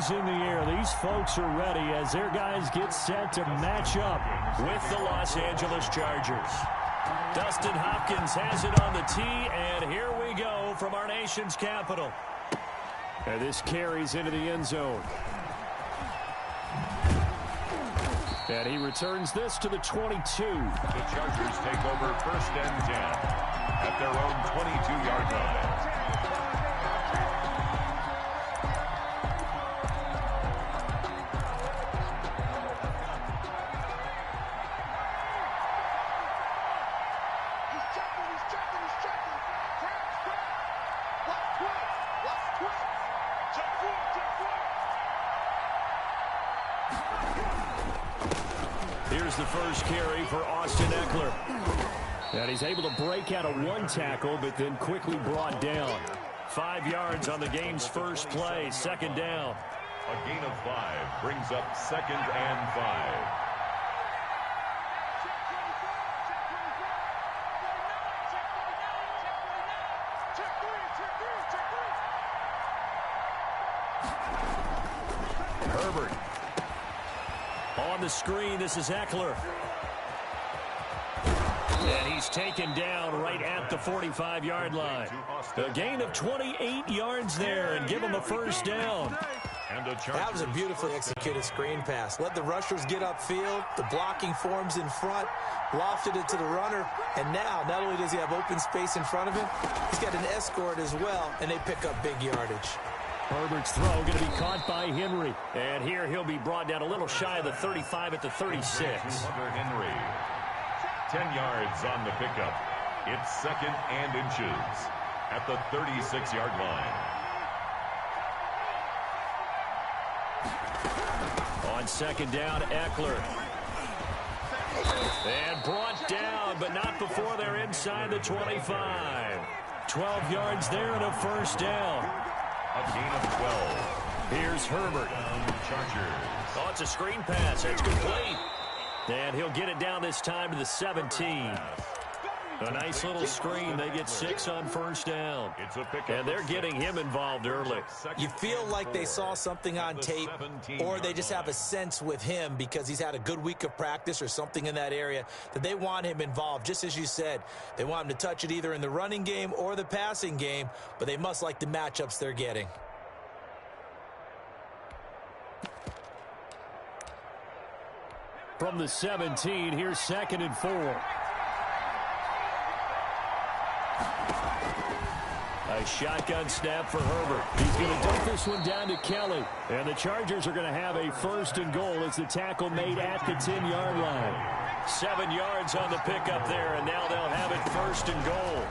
carries in the air. These folks are ready as their guys get set to match up with the Los Angeles Chargers. Dustin Hopkins has it on the tee, and here we go from our nation's capital. And this carries into the end zone. And he returns this to the 22. The Chargers take over 1st and 10 at their own 22-yard line. Here's the first carry for Austin Eckler. And he's able to break out of one tackle, but then quickly brought down. 5 yards on the game's first play, 2nd down. A gain of 5 brings up 2nd and 5. Herbert. On the screen, this is Eckler. And he's taken down right at the 45-yard line. A gain of 28 yards there and give him a 1st down. That was a beautifully executed screen pass. Let the rushers get upfield. The blocking forms in front. Lofted it to the runner. And now, not only does he have open space in front of him, he's got an escort as well, and they pick up big yardage. Herbert's throw going to be caught by Henry. And here he'll be brought down a little shy of the 35 at the 36. Henry. 10 yards on the pickup. It's 2nd and inches at the 36-yard line. On 2nd down, Eckler. And brought down, but not before they're inside the 25. 12 yards there and a 1st down. A gain of 12. Here's Herbert. Chargers. Oh, it's a screen pass. It's complete. And he'll get it down this time to the 17. A nice little screen. They get 6 on 1st down. And they're getting him involved early. You feel like they saw something on tape, or they just have a sense with him because he's had a good week of practice or something in that area that they want him involved. Just as you said, they want him to touch it either in the running game or the passing game, but they must like the matchups they're getting. From the 17, here's 2nd and 4. A shotgun snap for Herbert. He's going to dump this one down to Kelly. And the Chargers are going to have a 1st and goal as the tackle made at the 10-yard line. 7 yards on the pickup there, and now they'll have it 1st and goal.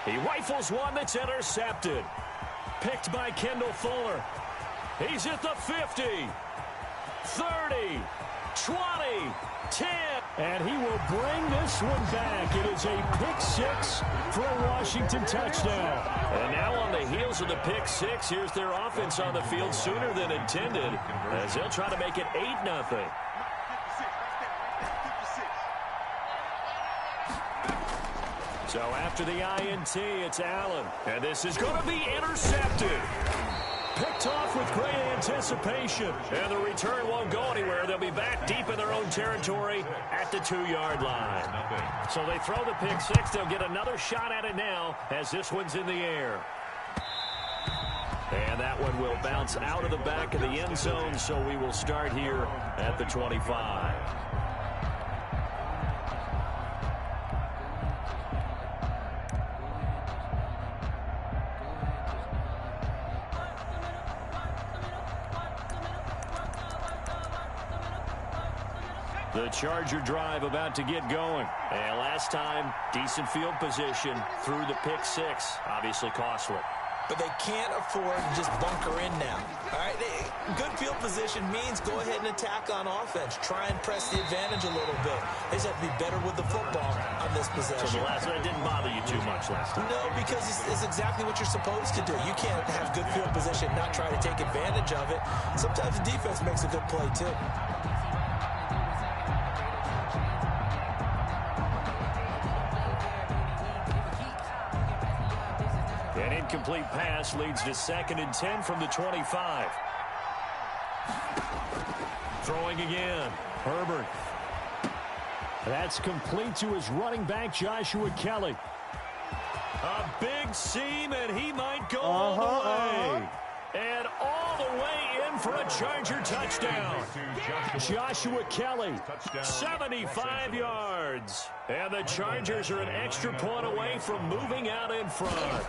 He rifles one that's intercepted. Picked by Kendall Fuller. He's at the 50. 30, 20, 10, and he will bring this one back. It is a pick 6 for a Washington touchdown. And now on the heels of the pick 6, here's their offense on the field sooner than intended as they'll try to make it 8-0. So after the INT, it's Allen, and this is going to be intercepted. Picked off with great anticipation. And the return won't go anywhere. They'll be back deep in their own territory at the 2-yard line. So they throw the pick 6. They'll get another shot at it now as this one's in the air. And that one will bounce out of the back of the end zone, so we will start here at the 25. The Charger drive about to get going. And last time, decent field position through the pick 6. Obviously costly. But they can't afford to just bunker in now. All right, good field position means go ahead and attack on offense. Try and press the advantage a little bit. They just have to be better with the football on this possession. So the last one didn't bother you too much last time? No, because it's exactly what you're supposed to do. You can't have good field position, not try to take advantage of it. Sometimes the defense makes a good play, too. incomplete pass leads to 2nd and 10 from the 25. Throwing again. Herbert. That's complete to his running back, Joshua Kelly. A big seam, and he might go all the way. And all the way in for a Charger touchdown. Joshua Kelly, 75 yards. And the Chargers are an extra point away from moving out in front.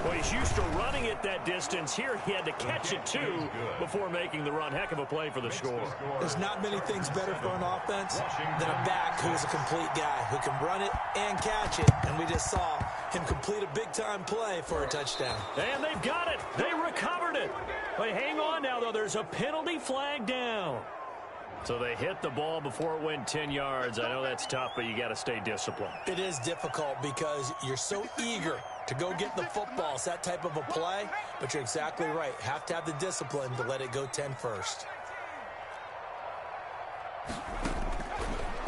Well, he's used to running it that distance. Here he had to catch it, too, before making the run. Heck of a play for the score. There's not many things better for an offense than a back who's a complete guy who can run it and catch it. And we just saw him complete a big-time play for a touchdown. And they've got it. They recovered it. But hang on now, though. There's a penalty flag down. So they hit the ball before it went 10 yards. I know that's tough, but you got to stay disciplined. It is difficult because you're so eager to go get the football. It's that type of a play, but you're exactly right. Have to have the discipline to let it go 10 first.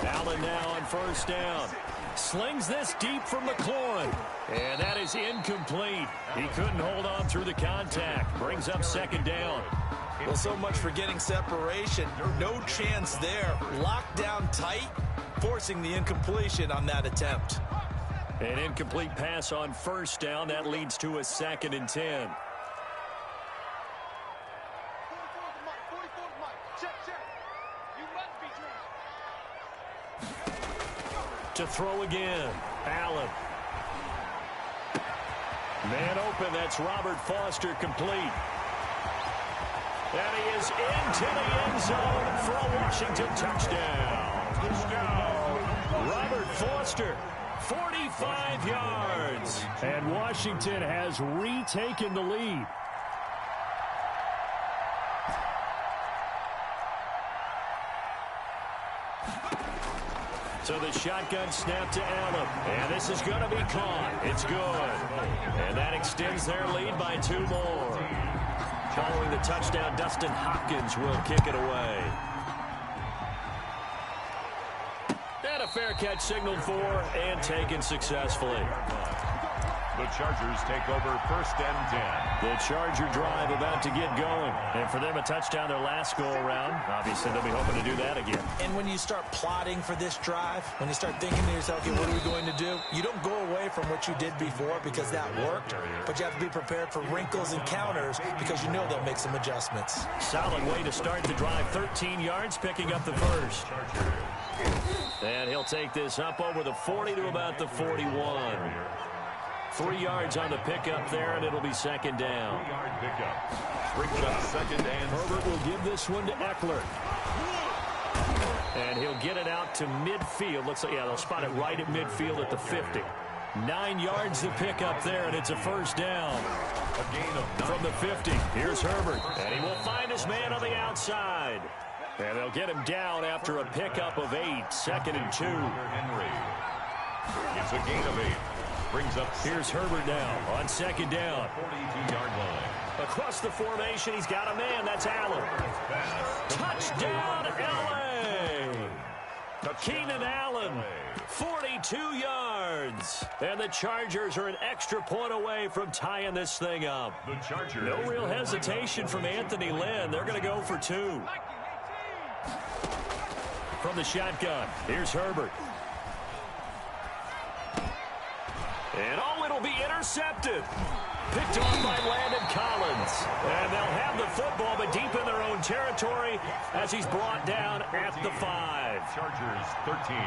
Allen now on 1st down. Slings this deep from McLaurin. And that is incomplete. He couldn't hold on through the contact. Brings up 2nd down. Well, so much for getting separation. No chance there. Locked down tight, forcing the incompletion on that attempt. An incomplete pass on 1st down. That leads to a 2nd and 10. To throw again. Allen. Man open. That's Robert Foster complete. And he is into the end zone for a Washington touchdown. Robert Foster, 45 yards. And Washington has retaken the lead. So the shotgun snap to Allen. And this is going to be caught. It's good. And that extends their lead by 2 more. Following the touchdown, Dustin Hopkins will kick it away. And a fair catch signaled for and taken successfully. The Chargers take over 1st and 10. The Charger drive about to get going. And for them, a touchdown their last go-around. Obviously, they'll be hoping to do that again. And when you start plotting for this drive, when you start thinking to yourself, okay, what are we going to do? You don't go away from what you did before because that worked, but you have to be prepared for wrinkles and counters because you know they'll make some adjustments. Solid way to start the drive. 13 yards, picking up the first. And he'll take this up over the 40 to about the 41. 3 yards on the pickup there, and it'll be 2nd down. 3-yard pickup. Brings up 2nd and Herbert will give this one to Eckler. And he'll get it out to midfield. Looks like, yeah, they'll spot it right at midfield at the 50. 9 yards to pick up there, and it's a 1st down. A gain of 9. From the 50, here's Herbert. And he will find his man on the outside. And they'll get him down after a pickup of 8. 2nd and 2. Henry. It's a gain of 8. Brings up. Here's Herbert now on 2nd down. 42-yard line. Across the formation, he's got a man. That's Allen. Touchdown, L.A. Keenan Allen, 42 yards. And the Chargers are an extra point away from tying this thing up. The Chargers. No real hesitation from Anthony Lynn. They're going to go for 2. From the shotgun, here's Herbert. And oh, it'll be intercepted. Picked off by Landon Collins. And they'll have the football, but deep in their own territory as he's brought down at the 5. Chargers 13.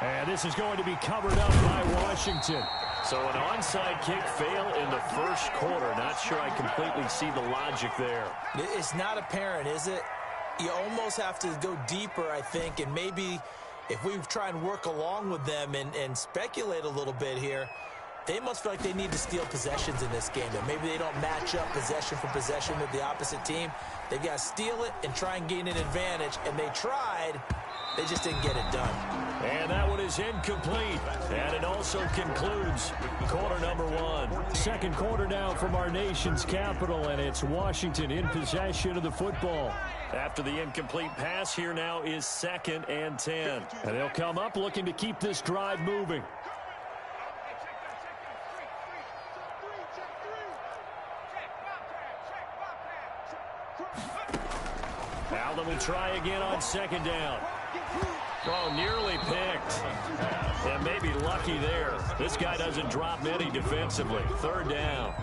And this is going to be covered up by Washington. So an onside kick fail in the 1st quarter. Not sure I completely see the logic there. It's not apparent, is it? You almost have to go deeper, I think, and maybe if we try and work along with them and speculate a little bit here, they must feel like they need to steal possessions in this game. And maybe they don't match up possession for possession with the opposite team. They've got to steal it and try and gain an advantage. And they tried. They just didn't get it done. And that one is incomplete. And it also concludes quarter number 1. 2nd quarter now from our nation's capital, and it's Washington in possession of the football. After the incomplete pass, here now is 2nd and 10. And they'll come up looking to keep this drive moving. Allen will try again on second down. Oh, nearly picked. And maybe lucky there. This guy doesn't drop many defensively. Third down.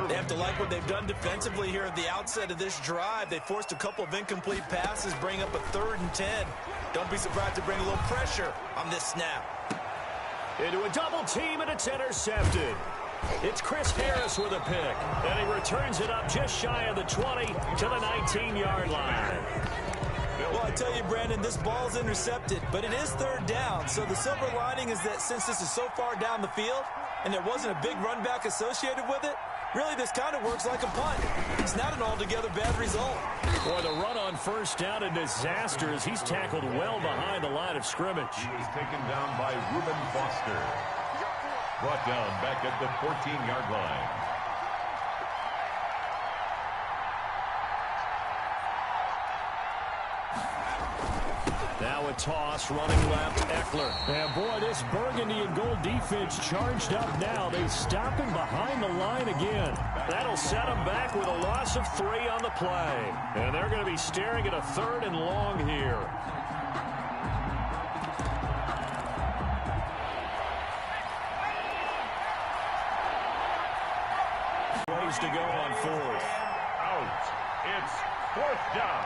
They have to like what they've done defensively here at the outset of this drive. They forced a couple of incomplete passes, bring up a 3rd and 10. Don't be surprised to bring a little pressure on this snap. Into a double team, and it's intercepted. It's Chris Harris with a pick, and he returns it up just shy of the 20 to the 19-yard line. Well, I tell you, Brandon, this ball's intercepted, but it is 3rd down. So the silver lining is that since this is so far down the field and there wasn't a big run back associated with it, really this kind of works like a punt. It's not an altogether bad result. Boy, the run on first down a disaster as he's tackled well behind the line of scrimmage. He was taken down by Reuben Foster. Brought down back at the 14-yard line. Now a toss, running left, Eckler. And boy, this burgundy and gold defense charged up now. They stop him behind the line again. That'll set him back with a loss of 3 on the play. And they're going to be staring at a 3rd and long here. Ways to go on 4th. Out. It's 4th down.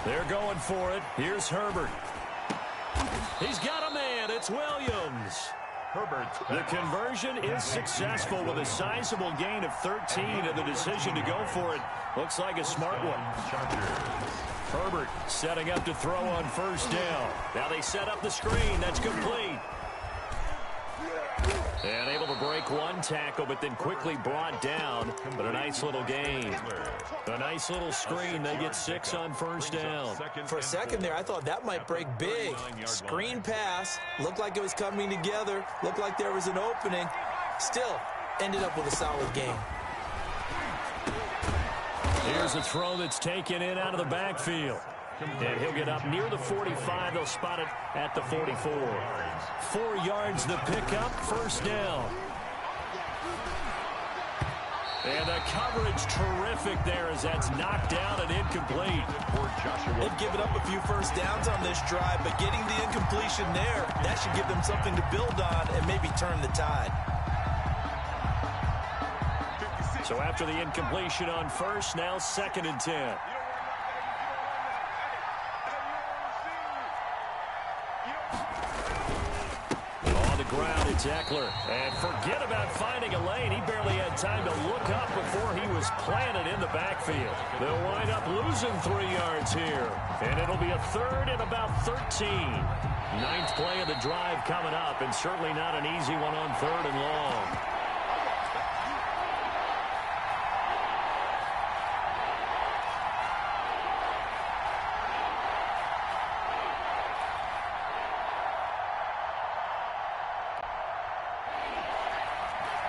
They're going for it. Here's Herbert. He's got a man. It's Williams. The conversion is successful with a sizable gain of 13, and the decision to go for it looks like a smart one. Herbert setting up to throw on first down. Now they set up the screen. That's complete. And able to break one tackle, but then quickly brought down. But a nice little gain. A nice little screen. They get 6 on first down. For a second there, I thought that might break big. Screen pass. Looked like it was coming together. Looked like there was an opening. Still, ended up with a solid gain. Here's a throw that's taken in out of the backfield. And he'll get up near the 45. They'll spot it at the 44. 4 yards the pickup, first down. And the coverage terrific there as that's knocked down and incomplete. They've given up a few first downs on this drive, but getting the incompletion there, that should give them something to build on and maybe turn the tide. So after the incompletion on first, now 2nd and 10. Ground, it's Eckler. And forget about finding a lane. He barely had time to look up before he was planted in the backfield. They'll wind up losing 3 yards here. And it'll be a 3rd and about 13. 9th play of the drive coming up, and certainly not an easy one on 3rd and long.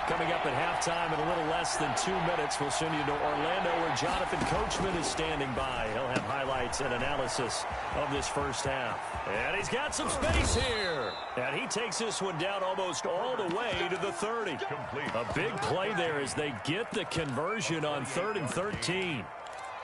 Coming up at halftime in a little less than 2 minutes, we'll send you to Orlando where Jonathan Coachman is standing by. He'll have highlights and analysis of this first half. And he's got some space here. And he takes this one down almost all the way to the 30. A big play there as they get the conversion on 3rd and 13.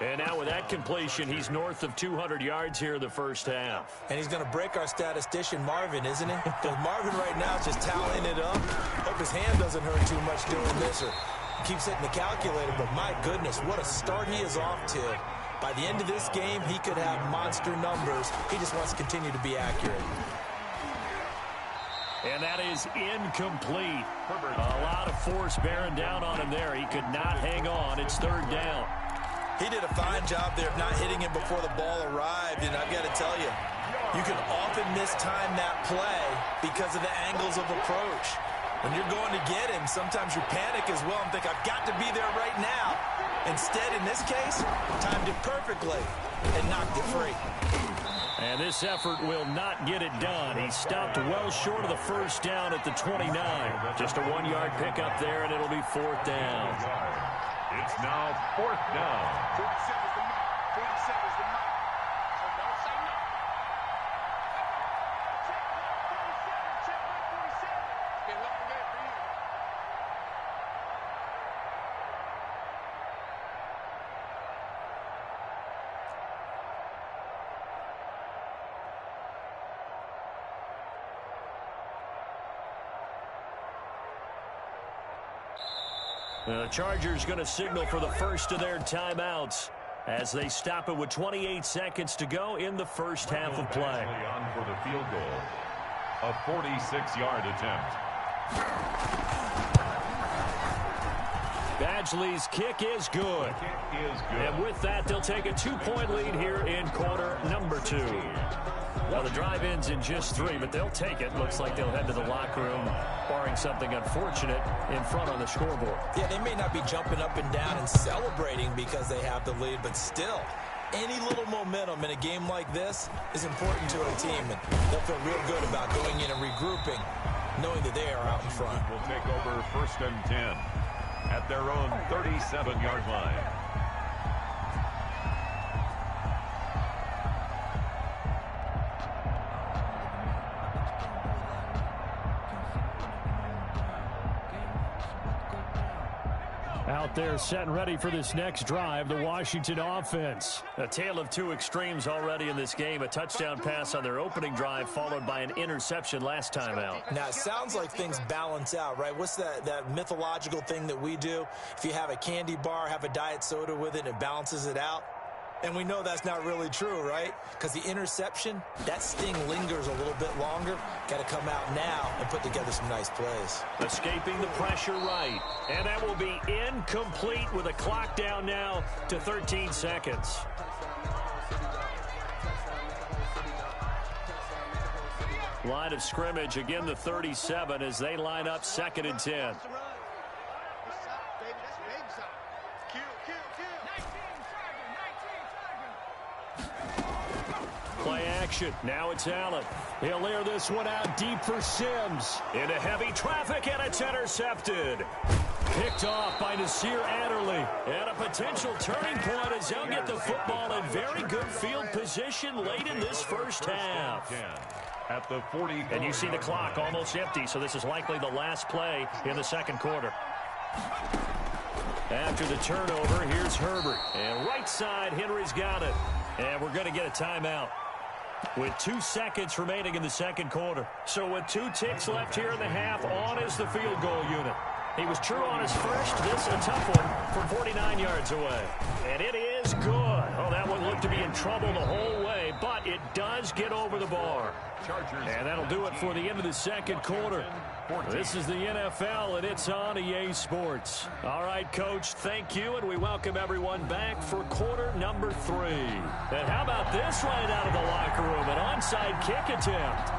And now with that completion, he's north of 200 yards here in the first half. And he's going to break our statistician, Marvin, isn't he? Because Marvin right now is just tallying it up. Hope his hand doesn't hurt too much doing this or keeps hitting the calculator. But my goodness, what a start he is off to. By the end of this game, he could have monster numbers. He just wants to continue to be accurate. And that is incomplete. A lot of force bearing down on him there. He could not hang on. It's 3rd down. He did a fine job there of not hitting him before the ball arrived, and I've got to tell you, you can often mistime that play because of the angles of approach. When you're going to get him, sometimes you panic as well and think, I've got to be there right now. Instead, in this case, timed it perfectly and knocked it free. And this effort will not get it done. He stopped well short of the first down at the 29. Just a 1-yard pickup there, and it'll be 4th down. It's now 4th down. 47 is the mark. 47 is the mark. So don't say no. Check 47. It's been a long day for you. The Chargers going to signal for the first of their timeouts as they stop it with 28 seconds to go in the first half of play. On for the field goal, a 46-yard attempt. Badgley's kick is good. And with that, they'll take a 2-point lead here in quarter number 2. Well, the drive ends in just 3, but they'll take it. Looks like they'll head to the locker room, barring something unfortunate in front on the scoreboard. Yeah, they may not be jumping up and down and celebrating because they have the lead, but still, any little momentum in a game like this is important to a team, and they'll feel real good about going in and regrouping, knowing that they are out in front. Will take over 1st and 10 at their own 37-yard line. Out there set and ready for this next drive, the Washington offense. A tale of two extremes already in this game. A touchdown pass on their opening drive followed by an interception last time out. Now, it sounds like things balance out, right? What's that mythological thing that we do? If you have a candy bar, have a diet soda with it, and it balances it out. And we know that's not really true, right? Because the interception, that sting lingers a little bit longer. Got to come out now and put together some nice plays. Escaping the pressure right. And that will be incomplete with a clock down now to 13 seconds. Line of scrimmage, again the 37 as they line up 2nd and 10. Play action. Now it's Allen. He'll air this one out deep for Sims. Into heavy traffic, and it's intercepted. Picked off by Nasir Adderley. And a potential turning point as they'll get the football in very good field position late in this first half. At the 40. And you see the clock almost empty, so this is likely the last play in the second quarter. After the turnover, here's Herbert. And right side, Henry's got it. And we're going to get a timeout with 2 seconds remaining in the second quarter. So with 2 ticks left here in the half, on is the field goal unit. He was true on his first. This a tough one from 49 yards away. And it is good. Oh, that one looked to be in trouble the whole way, but it does get over the bar. And that'll do it for the end of the second quarter. This is the NFL, and it's on EA Sports. All right, Coach, thank you, and we welcome everyone back for quarter number 3. And how about this right out of the locker room, an onside kick attempt.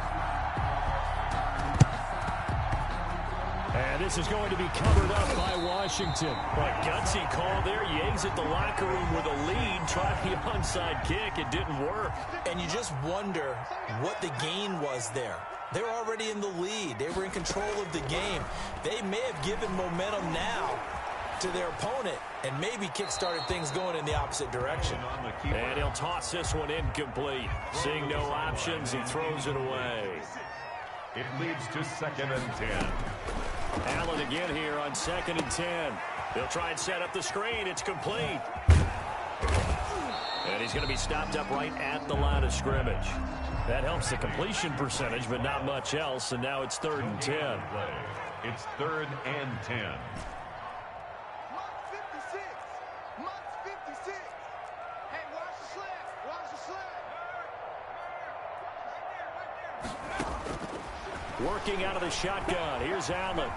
And this is going to be covered up by Washington. But gutsy call there. Yea's at the locker room with a lead. Tried the onside kick. It didn't work. And you just wonder what the gain was there. They're already in the lead. They were in control of the game. They may have given momentum now to their opponent and maybe kick-started things going in the opposite direction. And he'll toss this one incomplete. Seeing no options, he throws it away. It leads to 2nd and 10. Allen again here on 2nd and 10. They'll try and set up the screen. It's complete. And he's going to be stopped up right at the line of scrimmage. That helps the completion percentage, but not much else. And now it's 3rd and 10. It's 3rd and 10. Working out of the shotgun. Here's Allen.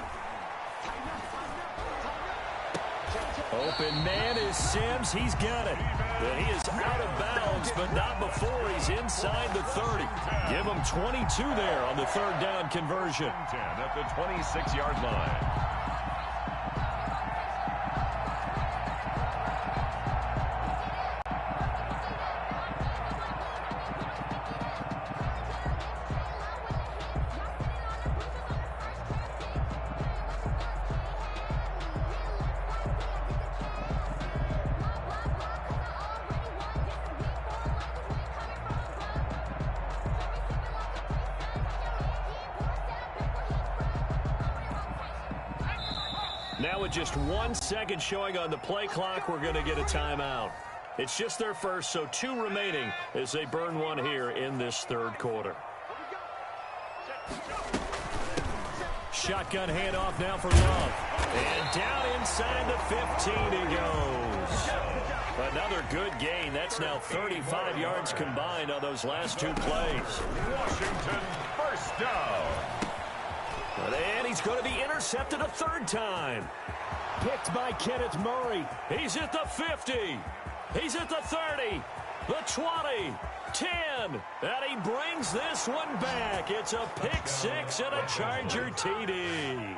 Open man is Sims. He's got it. But he is out of bounds, but not before he's inside the 30. Give him 22 there on the 3rd down conversion. 10 at the 26-yard line. Now with just 1 second showing on the play clock, we're going to get a timeout. It's just their first, so 2 remaining as they burn one here in this 3rd quarter. Shotgun handoff now for Love. And down inside the 15 he goes. Another good gain. That's now 35 yards combined on those last two plays. Washington first down. And he's going to be intercepted a third time. Picked by Kenneth Murray. He's at the 50. He's at the 30. The 20. 10. And he brings this one back. It's a pick six and a Charger TD.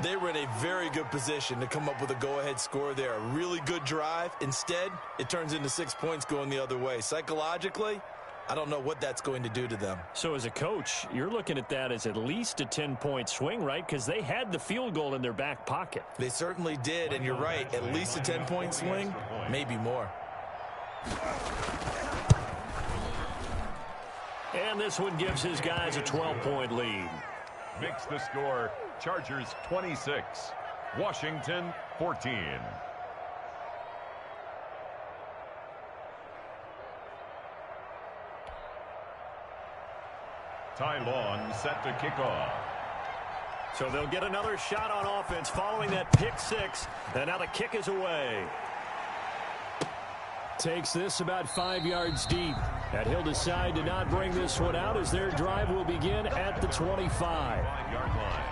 They were in a very good position to come up with a go-ahead score there. A really good drive. Instead, it turns into 6 points going the other way. Psychologically, I don't know what that's going to do to them. So as a coach, you're looking at that as at least a 10-point swing, right? Because they had the field goal in their back pocket. They certainly did, and you're right. At least a 10-point swing, maybe more. And this one gives his guys a 12-point lead. Makes the score Chargers 26, Washington 14. Ty Long set to kick off. So they'll get another shot on offense following that pick six. And now the kick is away. Takes this about 5 yards deep. And he'll decide to not bring this one out as their drive will begin at the 25. 5-yard line.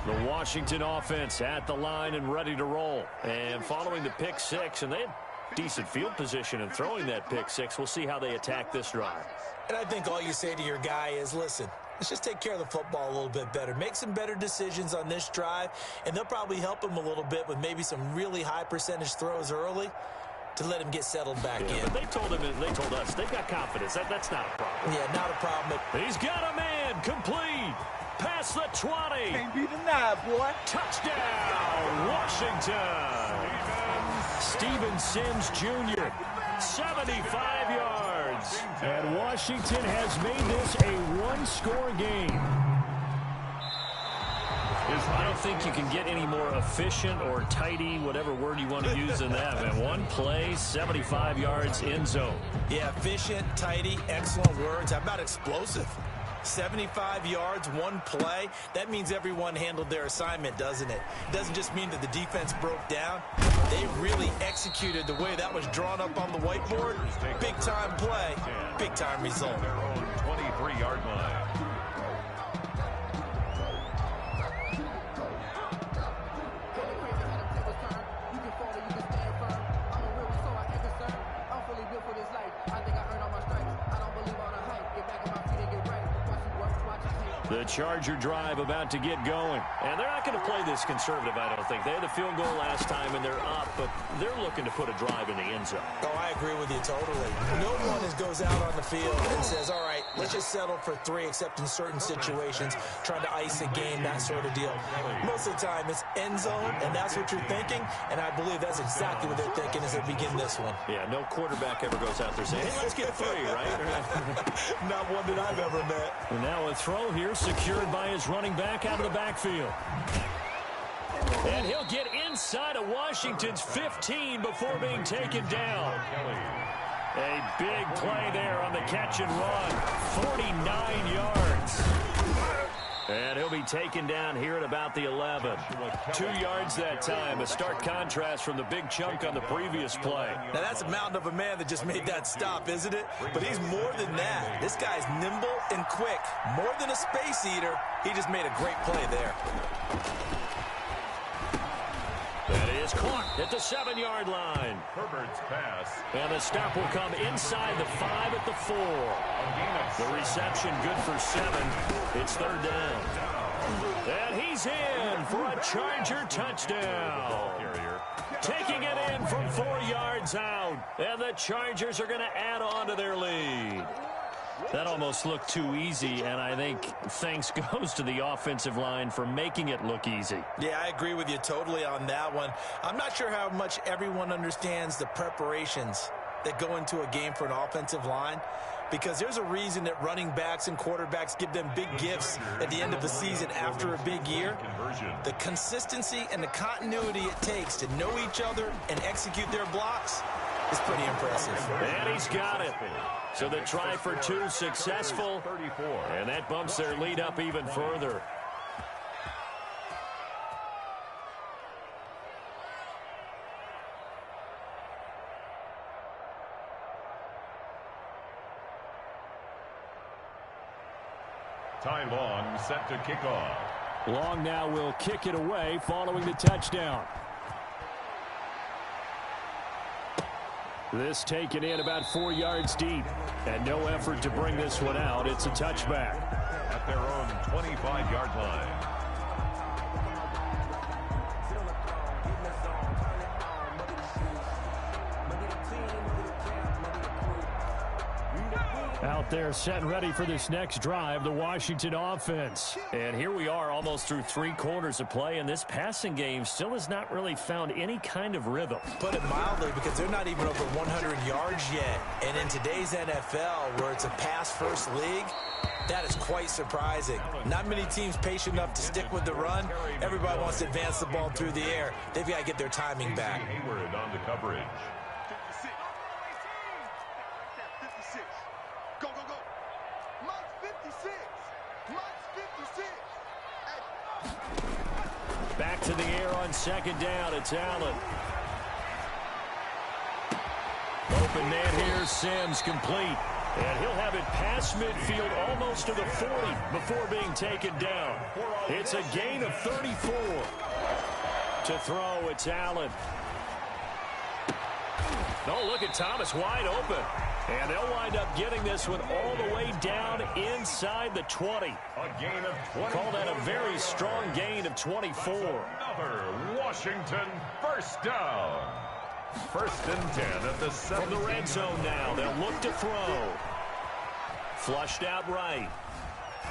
The Washington offense at the line and ready to roll. And following the pick six, and they had decent field position in throwing that pick six. We'll see how they attack this drive. And I think all you say to your guy is, listen, let's just take care of the football a little bit better. Make some better decisions on this drive, and they'll probably help him a little bit with maybe some really high percentage throws early to let him get settled back in. But they told us they've got confidence. That's not a problem. Yeah, not a problem. He's got a man complete. Past the 20. Can't be denied, boy. Touchdown, Washington. Steven Sims Jr., 75 yards. And Washington has made this a one-score game. I don't think you can get any more efficient or tidy, whatever word you want to use in that, man. One play, 75 yards, end zone. Yeah, efficient, tidy, excellent words. How about explosive? 75 yards, one play. That means everyone handled their assignment, doesn't it? It doesn't just mean that the defense broke down. They really executed the way that was drawn up on the whiteboard. Big-time play, big-time result. Their own 23-yard line. The Charger drive about to get going. And they're not going to play this conservative, I don't think. They had the field goal last time, and they're up, but they're looking to put a drive in the end zone. Oh, I agree with you totally. No one goes out on the field and says, all right, let's just settle for 3, except in certain situations, trying to ice a game, that sort of deal. Most of the time, it's end zone, and that's what you're thinking, and I believe that's exactly what they're thinking as they begin this one. Yeah, no quarterback ever goes out there saying, hey, let's get 3, right? Not one that I've ever met. And now a throw here, secured by his running back out of the backfield. And he'll get inside of Washington's 15 before being taken down. A big play there on the catch and run. 49 yards. And he'll be taken down here at about the 11. 2 yards that time. A stark contrast from the big chunk on the previous play. Now, that's a mountain of a man that just made that stop, isn't it? But he's more than that. This guy's nimble and quick. More than a space eater. He just made a great play there. That is caught at the 7-yard line. Herbert's pass. And the stop will come inside the 5 at the 4. The reception good for 7. It's third down. And he's in for a Charger touchdown. Taking it in from 4 yards out. And the Chargers are going to add on to their lead. That almost looked too easy, and I think thanks goes to the offensive line for making it look easy. Yeah, I agree with you totally on that one. I'm not sure how much everyone understands the preparations that go into a game for an offensive line, because there's a reason that running backs and quarterbacks give them big gifts at the end of the season after a big year. The consistency and the continuity it takes to know each other and execute their blocks is pretty impressive. And he's got it. So the try for 2 successful, and that bumps their lead up even further. Ty Long set to kick off. Long now will kick it away following the touchdown. This taken in about 4 yards deep. And no effort to bring this one out. It's a touchback. At their own 25-yard line. Out there set and ready for this next drive, the Washington offense. And here we are almost through 3 quarters of play, and this passing game still has not really found any kind of rhythm. Put it mildly, because they're not even over 100 yards yet. And in today's NFL, where it's a pass-first league, that is quite surprising. Not many teams patient enough to stick with the run. Everybody wants to advance the ball through the air. They've got to get their timing back. Hayward on the coverage. 56. 56. Go, go, go. Mike's 56. Mike's 56. Back to the air on second down. It's Allen. Open man here. Sims complete. And he'll have it past midfield almost to the 40 before being taken down. It's a gain of 34. To throw, it's Allen. Oh, look at Thomas wide open. And they'll wind up getting this one all the way down inside the 20. A gain of 20. Call that a very strong gain of 24. Another Washington first down. First and 10 at the 7. From the red zone now, they'll look to throw. Flushed out right.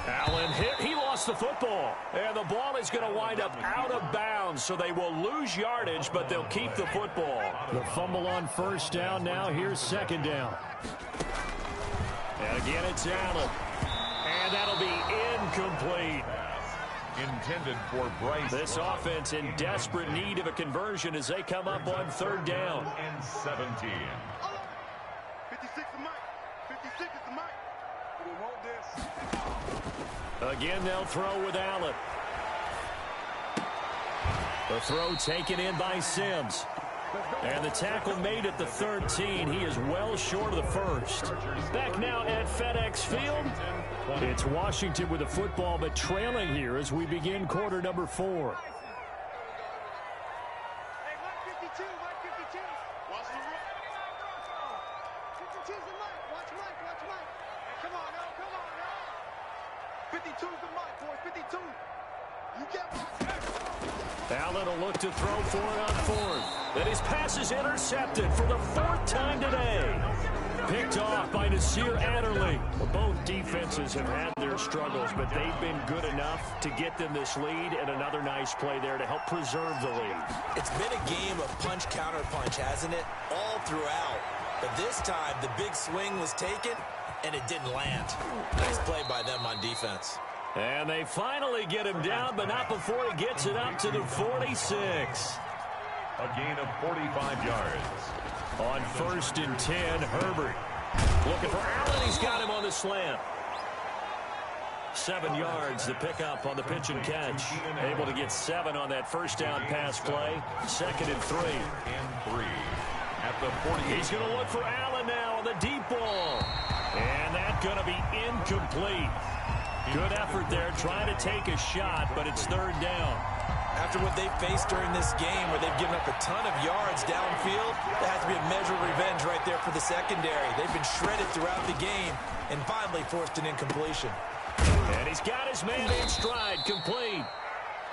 Allen hit. He lost the football. And the ball is going to wind up out of bounds, so they will lose yardage, but they'll keep the football. The fumble on first down now. Here's second down. And again, it's Allen. And that'll be incomplete. Intended for Bryce. This offense in desperate need of a conversion as they come up on third down. And 17. 56 is Mike. 56 is the Mike. We want this. Again, they'll throw with Allen. The throw taken in by Sims. And the tackle made at the 13. He is well short of the first. Back now at FedEx Field. It's Washington with the football, but trailing here as we begin quarter number 4. Hey, Mike 52, Mike 52. Watch the run. 52's the Mike. Watch Mike, watch Mike. Hey, come on now, come on now. 52's the Mike, boys, 52. You get Mike. Allen will look to throw for it on fourth. And his pass is intercepted for the 4th time today. Picked off by Nasir Adderley. Both defenses have had their struggles, but they've been good enough to get them this lead, and another nice play there to help preserve the lead. It's been a game of punch-counter-punch, hasn't it? All throughout. But this time, the big swing was taken, and it didn't land. Nice play by them on defense. And they finally get him down, but not before he gets it up to the 46. A gain of 45 yards. On first and 10, Herbert. Looking for Allen. He's got him on the slant. 7 yards, the pickup on the pitch and catch. Able to get 7 on that first down pass play. 2nd and 3. And 3. At the 48. He's going to look for Allen now on the deep ball. And that's going to be incomplete. Good effort there, trying to take a shot, but it's 3rd down. After what they've faced during this game, where they've given up a ton of yards downfield, there has to be a measure of revenge right there for the secondary. They've been shredded throughout the game and finally forced an incompletion. And he's got his man in stride, complete.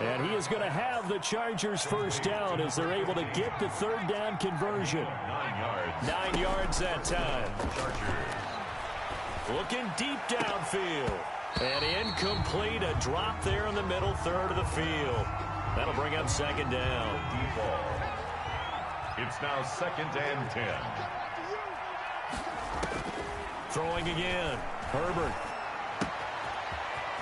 And he is going to have the Chargers first down as they're able to get the 3rd down conversion. 9 yards. 9 yards that time. Chargers. Looking deep downfield. And incomplete, a drop there in the middle third of the field. That'll bring up 2nd down. Deep ball. It's now 2nd and 10. Throwing again. Herbert.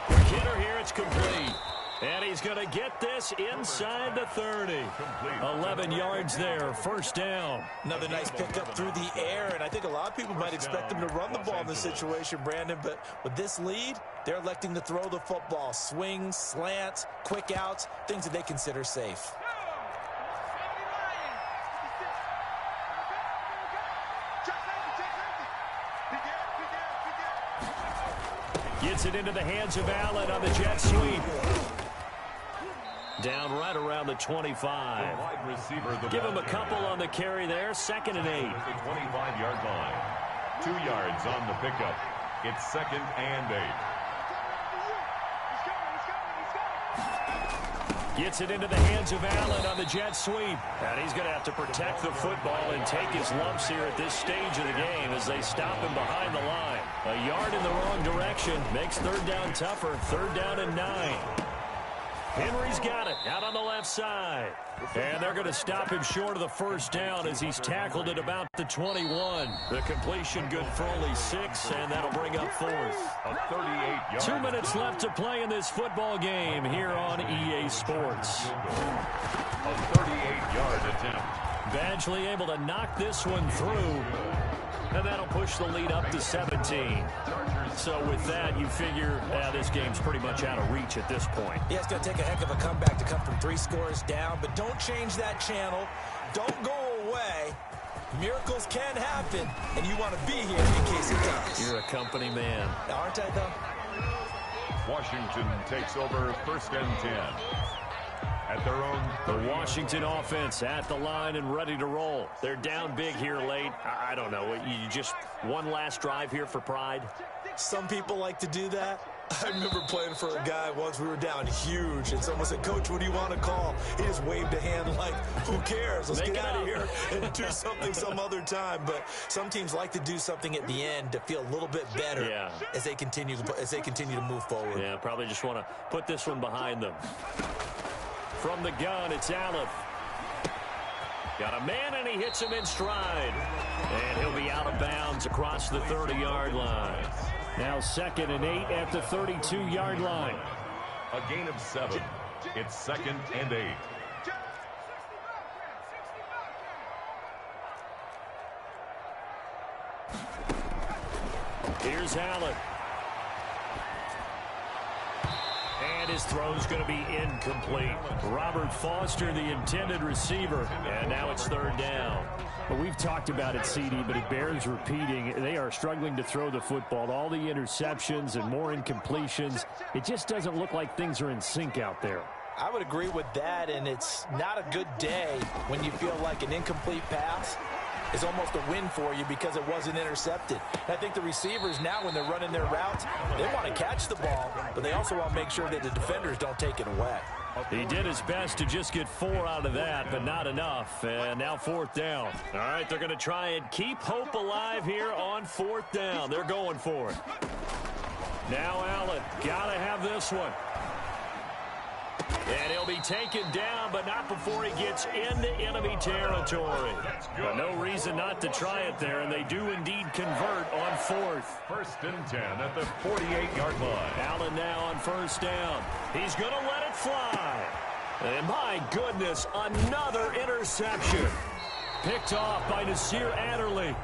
Quick hitter here, it's complete. And he's going to get this inside the 30. 11 yards there, first down. Another nice pickup through the air, and I think a lot of people might expect them to run the ball in this situation, Brandon, but with this lead, they're electing to throw the football. Swings, slants, quick outs, things that they consider safe. Gets it into the hands of Allen on the jet sweep. Down right around the 25. Wide receiver, Give him a couple on the carry there. 2nd and 8. At the 25-yard line. 2 yards on the pickup. It's 2nd and 8. Gets it into the hands of Allen on the jet sweep. And he's going to have to protect the football and take his lumps here at this stage of the game as they stop him behind the line. A yard in the wrong direction makes 3rd down tougher. 3rd down and 9. Henry's got it out on the left side. And they're going to stop him short of the 1st down as he's tackled at about the 21. The completion good for only 6, and that'll bring up 4th. A 38-yard. 2 minutes left to play in this football game here on EA Sports. A 38-yard attempt. Badgley able to knock this one through. And that'll push the lead up to 17. So with that, you figure this game's pretty much out of reach at this point. Yeah, it's going to take a heck of a comeback to come from 3 scores down, but don't change that channel. Don't go away. Miracles can happen, and you want to be here in case it does. You're a company man. Aren't I, though? Washington takes over 1st and 10. At their own. The Washington offense at the line and ready to roll. They're down big here late. I don't know. You just one last drive here for pride? Some people like to do that. I remember playing for a guy once. We were down huge, and someone said, "Coach, what do you want to call?" He just waved a hand like, "Who cares? Let's get out of here and do something some other time." But some teams like to do something at the end to feel a little bit better as they continue to move forward. Yeah, probably just want to put this one behind them. From the gun, it's Allen. Got a man, and he hits him in stride. And he'll be out of bounds across the 30-yard line. Now 2nd and 8 at the 32-yard line. A gain of 7. It's 2nd and 8. Here's Allen. And his throw's going to be incomplete. Robert Foster, the intended receiver. And now it's 3rd down. Well, we've talked about it, CD, but it bears repeating. They are struggling to throw the football. All the interceptions and more incompletions. It just doesn't look like things are in sync out there. I would agree with that, and it's not a good day when you feel like an incomplete pass is almost a win for you because it wasn't intercepted. And I think the receivers now, when they're running their routes, they want to catch the ball, but they also want to make sure that the defenders don't take it away. He did his best to just get 4 out of that, but not enough. And now 4th down. All right, they're going to try and keep hope alive here on 4th down. They're going for it. Now Allen, got to have this one. And he'll be taken down, but not before he gets into enemy territory. But no reason not to try it there, and they do indeed convert on 4th. 1st and 10 at the 48-yard line. Allen now on 1st down. He's going to let it fly. And my goodness, another interception. Picked off by Nasir Adderley.